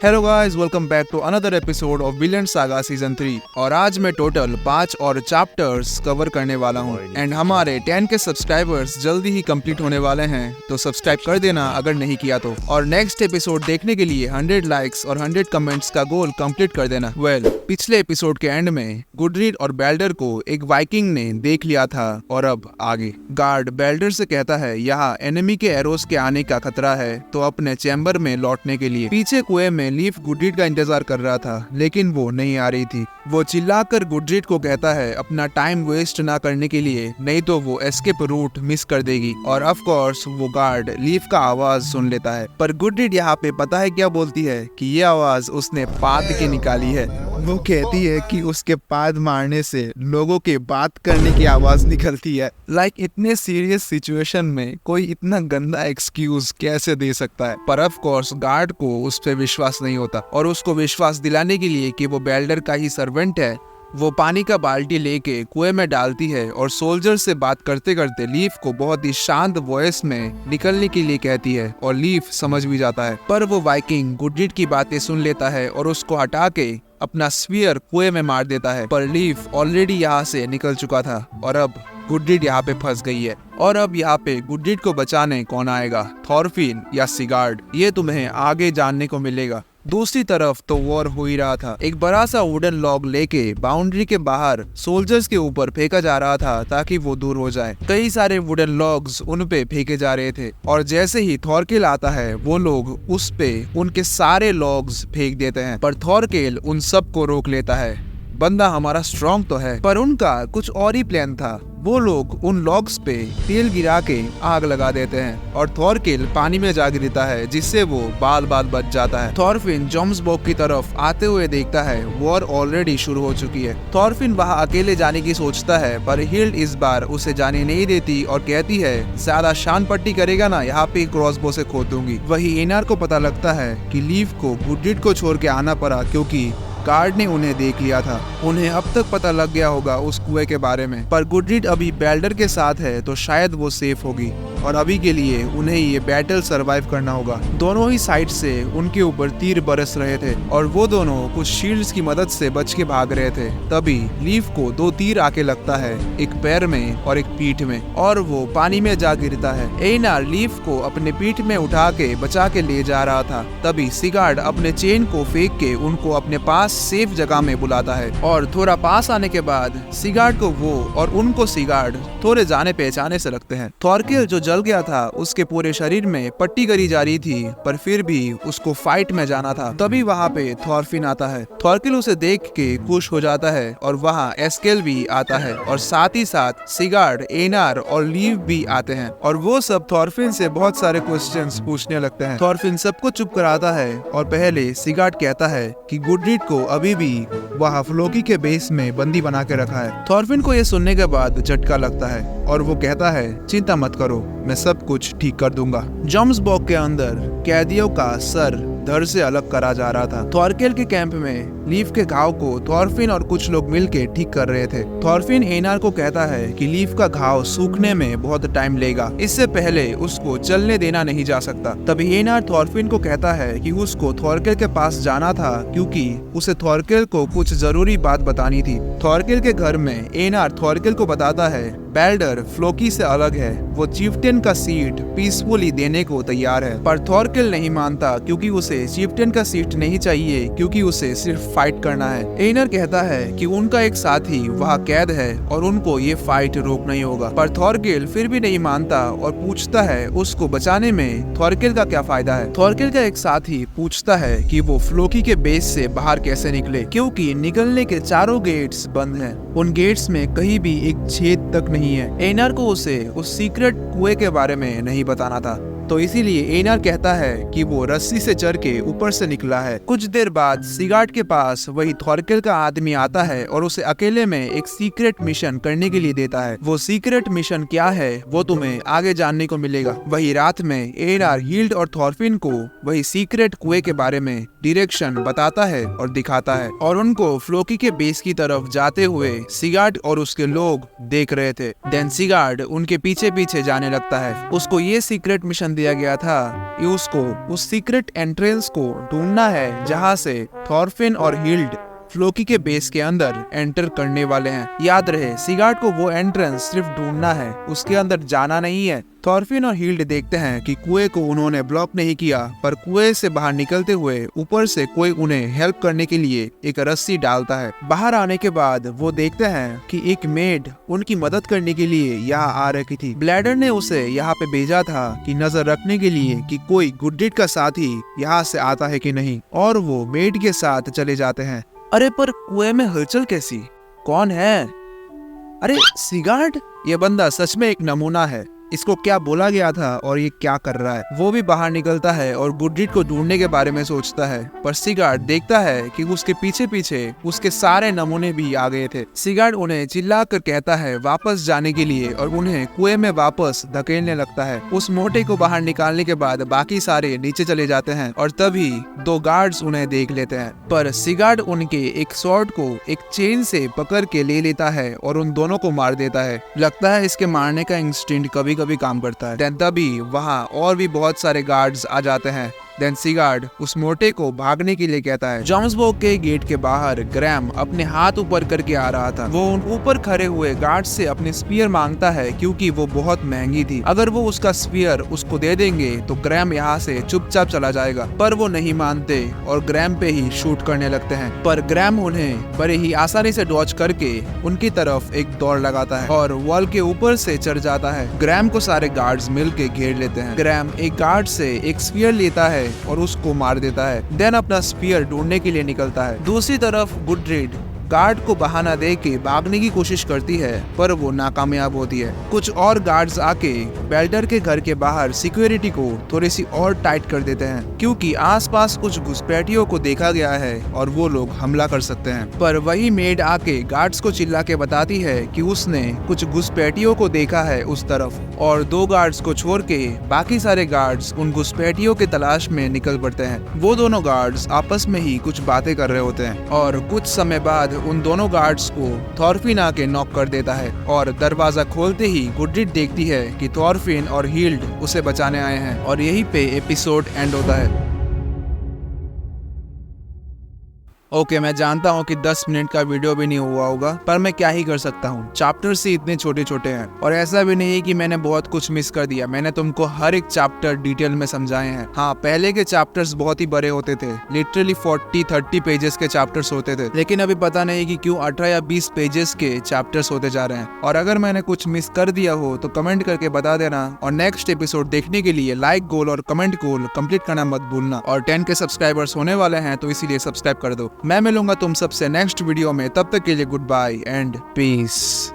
Hello guys, welcome back to another episode of villain saga season 3। और आज मैं total 5 और चैप्टर्स कवर करने वाला हूँ एंड हमारे 10 के सब्सक्राइबर्स जल्दी ही कंप्लीट होने वाले हैं, तो सब्सक्राइब कर देना अगर नहीं किया तो। और नेक्स्ट एपिसोड देखने के लिए 100 लाइक्स और 100 कमेंट्स का गोल कंप्लीट कर देना। पिछले एपिसोड के एंड में गुडरीड और बेल्डर को एक वाइकिंग ने देख लिया था और अब आगे गार्ड बेल्डर से कहता है यहाँ एनिमी के एरोस के आने का खतरा है, तो अपने चैम्बर में लौटने के लिए। पीछे कुएं में लीफ गुडरीड का इंतजार कर रहा था, लेकिन वो नहीं आ रही थी। वो चिल्लाकर गुडरीड को कहता है अपना टाइम वेस्ट ना करने के लिए, नहीं तो वो एस्केप रूट मिस कर देगी। और ऑफ कोर्स वो गार्ड लीफ का आवाज सुन लेता है, पर गुडरीड यहाँ पे पता है क्या बोलती है कि ये आवाज उसने पाद के निकाली है। वो कहती है कि उसके पाद मारने से लोगों के बात करने की आवाज निकलती है। इतने सीरियस सिचुएशन में कोई इतना गंदा एक्सक्यूज कैसे दे सकता है। पर ऑफ कोर्स गार्ड को उस पर विश्वास नहीं होता और उसको विश्वास दिलाने के लिए कि वो बेल्डर का ही सर्वेंट है, वो पानी का बाल्टी लेके कुएं में डालती है और सोल्जर से बात करते करते लीफ को बहुत ही शांत वॉइस में निकलने के लिए कहती है और लीफ समझ भी जाता है। पर वो वाइकिंग गुडरीड की बातें सुन लेता है और उसको हटा के अपना स्फीयर कुएं में मार देता है। पर लीफ ऑलरेडी यहाँ से निकल चुका था और अब गुडरीड यहाँ पे फंस गई है। और अब यहाँ पे गुडरीड को बचाने कौन आएगा, थॉरफिन या सिगार्ड, ये तुम्हें आगे जानने को मिलेगा। दूसरी तरफ तो वॉर हो ही रहा था। एक बड़ा सा वुडन लॉग लेके बाउंड्री के बाहर सोल्जर्स के ऊपर फेंका जा रहा था ताकि वो दूर हो जाए। कई सारे वुडन लॉग्स उन पे फेंके जा रहे थे और जैसे ही थॉरकेल आता है वो लोग उस पे उनके सारे लॉग्स फेंक देते हैं। पर थॉरकेल उन सब को रोक लेता है। बंदा हमारा स्ट्रॉन्ग तो है, पर उनका कुछ और ही प्लान था। वो लोग उन लॉग्स पे तेल गिरा के आग लगा देते हैं और थॉरकेल पानी में जा गिरता है, जिससे वो बाल बाल बच जाता है। थॉरफिन जॉम्सबर्ग की तरफ आते हुए देखता है वॉर ऑलरेडी शुरू हो चुकी है। थॉरफिन वहाँ अकेले जाने की सोचता है, पर हिल्ड इस बार उसे जाने नहीं देती और कहती है ज्यादा शान पट्टी करेगा ना, यहाँ पे क्रॉसबो से खोद दूंगी। वही एनार को पता लगता है कि लीफ को गुडरीड को छोड़ के आना पड़ा क्योंकि गार्ड ने उन्हें देख लिया था। उन्हें अब तक पता लग गया होगा उस कुएं के बारे में। पर गुडरीड अभी बेल्डर के साथ है तो शायद वो सेफ होगी और अभी के लिए उन्हें ये बैटल सरवाइव करना होगा। दोनों ही साइड से उनके ऊपर तीर बरस रहे थे और वो दोनों कुछ शील्ड्स की मदद से बच के भाग रहे थे। तभी लीफ को 2 तीर आके लगता है, एक पैर में और एक पीठ में, और वो पानी में जा गिरता है। एनार लीफ को अपने पीठ में उठा के बचा के ले जा रहा था। तभी सिगार्ड अपने चेन को फेंक के उनको अपने पास सेफ जगह में बुलाता है और थोड़ा पास आने के बाद सिगार्ड को वो और उनको सिगार्ड थोड़े जाने पहचाने से लगते हैं। थॉरकेल जो जल गया था उसके पूरे शरीर में पट्टी करी जा रही थी, पर फिर भी उसको फाइट में जाना था। तभी वहाँ पे थॉरफिन आता है। थॉरकेल उसे देख के खुश हो जाता है और वहाँ एस्केल भी आता है और साथ ही साथ सिगार्ड, एनार और लीव भी आते हैं और वो सब थॉरफिन से बहुत सारे क्वेश्चंस पूछने लगते हैं। थॉरफिन सबको चुप कराता है और पहले सिगार्ड कहता है कि गुडरीड को अभी भी वहाँ फ्लोकी के बेस में बंदी बना के रखा है। थॉरफिन को ये सुनने के बाद झटका लगता है और वो कहता है चिंता मत करो, मैं सब कुछ ठीक कर दूंगा। जॉम्सबर्ग के अंदर कैदियों का सर धड़ से अलग करा जा रहा था। थॉरकेल के कैंप में लीफ के घाव को थॉरफिन और कुछ लोग मिलके ठीक कर रहे थे। थॉरफिन एनार को कहता है कि लीफ का घाव सूखने में बहुत टाइम लेगा, इससे पहले उसको चलने देना नहीं जा सकता। तभी एनार थॉरफिन को कहता है कि उसको थॉरकेल के पास जाना था क्योंकि उसे थॉरकेल को कुछ जरूरी बात बतानी थी। थॉरकेल के घर में एनार थॉरकेल को बताता है बेल्डर फ्लोकी से अलग है, वो चीफ्टेन का सीट पीसफुली देने को तैयार है। पर थॉरकेल नहीं मानता क्योंकि उसे चीफ्टेन का सीट नहीं चाहिए, क्योंकि उसे सिर्फ फाइट करना है। एनर कहता है कि उनका एक साथी वहाँ कैद है और उनको ये फाइट रोकना ही होगा। पर थॉरकेल फिर भी नहीं मानता और पूछता है उसको बचाने में थॉरकेल का क्या फायदा है। थॉरकेल का एक साथी पूछता है कि वो फ्लोकी के बेस से बाहर कैसे निकले, क्योंकि निकलने के चारों गेट्स बंद हैं। उन गेट्स में कहीं भी एक छेद तक नहीं है। एनर को उसे उस सीक्रेट कुएं के बारे में नहीं बताना था, तो इसीलिए एनार कहता है कि वो रस्सी से चढ़ के ऊपर से निकला है। कुछ देर बाद सिगार्ड के पास वही थॉरकेल का आदमी आता है और उसे अकेले में एक सीक्रेट मिशन करने के लिए देता है। वो सीक्रेट मिशन क्या है वो तुम्हें आगे जानने को मिलेगा। वही रात में एनार हिल्ड और थॉरफिन को वही सीक्रेट कुएं के बारे में डायरेक्शन बताता है और दिखाता है और उनको फ्लोकी के बेस की तरफ जाते हुए सिगार्ड और उसके लोग देख रहे थे। देन सिगार्ड उनके पीछे पीछे जाने लगता है। उसको ये सीक्रेट मिशन दिया गया था कि उसको उस सीक्रेट एंट्रेंस को ढूंढना है जहाँ से थॉरफिन और हिल्ड फ्लोकी के बेस के अंदर एंटर करने वाले हैं। याद रहे, सिगार्ड को वो एंट्रेंस सिर्फ ढूंढना है, उसके अंदर जाना नहीं है। थॉरफिन और हिल्ड देखते हैं कि कुएं को उन्होंने ब्लॉक नहीं किया, पर कुएं से बाहर निकलते हुए ऊपर से कोई उन्हें हेल्प करने के लिए एक रस्सी डालता है। बाहर आने के बाद वो देखते हैं कि एक मेड उनकी मदद करने के लिए यहाँ आ रखी थी। ब्लैडर ने उसे यहाँ पे भेजा था कि नजर रखने के लिए कि कोई गुड्डिट का साथी यहाँ से आता है कि नहीं, और वो मेड के साथ चले जाते हैं। अरे पर कुएं में हलचल कैसी? कौन है? अरे सिगार्ड, ये बंदा सच में एक नमूना है। इसको क्या बोला गया था और ये क्या कर रहा है? वो भी बाहर निकलता है और गुड्डिट को ढूंढने के बारे में सोचता है, पर सिगार्ड देखता है कि उसके पीछे पीछे उसके सारे नमूने भी आ गए थे। सिगार्ड उन्हें चिल्लाकर कहता है वापस जाने के लिए और उन्हें कुएं में वापस धकेलने लगता है। उस मोटे को बाहर निकालने के बाद बाकी सारे नीचे चले जाते हैं और तभी दो गार्ड्स उन्हें देख लेते हैं, पर सिगार्ड उनके एक स्वॉर्ड को एक चेन से पकड़ के ले लेता है और उन दोनों को मार देता है। लगता है इसके मारने का इंस्टिंक्ट कभी कभी काम करता है। तभी वहाँ और भी बहुत सारे गार्ड्स आ जाते हैं। देन सिगार्ड उस मोटे को भागने के लिए कहता है। जॉन्सबर्ग के गेट के बाहर ग्रैम अपने हाथ ऊपर करके आ रहा था। वो उन ऊपर खड़े हुए गार्ड से अपनी स्पीयर मांगता है क्योंकि वो बहुत महंगी थी। अगर वो उसका स्पीयर उसको दे देंगे तो ग्रैम यहाँ से चुपचाप चला जाएगा, पर वो नहीं मानते और ग्रैम पे ही शूट करने लगते हैं। पर ग्रैम उन्हें बड़े ही आसानी से डॉज करके उनकी तरफ एक दौड़ लगाता है और वॉल के ऊपर से चढ़ जाता है। ग्रैम को सारे गार्ड्स मिलके घेर लेते हैं। ग्रैम एक गार्ड से एक स्पीयर लेता है और उसको मार देता है। देन अपना स्पीयर ढूंढने के लिए निकलता है। दूसरी तरफ गुड्रिड गार्ड को बहाना दे के भागने की कोशिश करती है, पर वो नाकामयाब होती है। कुछ और गार्ड्स आके बेल्टर के घर के बाहर सिक्योरिटी को थोड़ी सी और टाइट कर देते हैं क्योंकि आसपास कुछ घुसपैठियों को देखा गया है और वो लोग हमला कर सकते हैं। पर वही मेड आके गार्ड्स को चिल्ला के बताती है कि उसने कुछ घुसपैठियों को देखा है उस तरफ, और दो गार्ड्स को छोड़ के बाकी सारे गार्ड्स उन घुसपैठियों के तलाश में निकल पड़ते हैं। वो दोनों गार्ड्स आपस में ही कुछ बातें कर रहे होते हैं और कुछ समय बाद उन दोनों गार्ड्स को थॉरफिन आके नॉक कर देता है और दरवाजा खोलते ही गुड्रिड देखती है कि थॉरफिन और हिल्ड उसे बचाने आए हैं, और यहीं पे एपिसोड एंड होता है। ओके, मैं जानता हूँ कि 10 मिनट का वीडियो भी नहीं हुआ होगा, पर मैं क्या ही कर सकता हूँ। चैप्टर्स ही इतने छोटे छोटे हैं और ऐसा भी नहीं है कि मैंने बहुत कुछ मिस कर दिया। मैंने तुमको हर एक चैप्टर डिटेल में समझाए हैं। हाँ, पहले के चैप्टर्स बहुत ही बड़े होते थे, लिटरली 40-30 पेजेस के चैप्टर्स होते थे, लेकिन अभी पता नहीं कि क्यों 18 या 20 पेजेस के चैप्टर्स होते जा रहे हैं। और अगर मैंने कुछ मिस कर दिया हो तो कमेंट करके बता देना, और नेक्स्ट एपिसोड देखने के लिए लाइक गोल और कमेंट गोल कंप्लीट करना मत भूलना। और 10 के सब्सक्राइबर्स होने वाले हैं तो इसीलिए सब्सक्राइब कर दो। मैं मिलूंगा तुम सबसे नेक्स्ट वीडियो में, तब तक के लिए गुड बाय एंड पीस।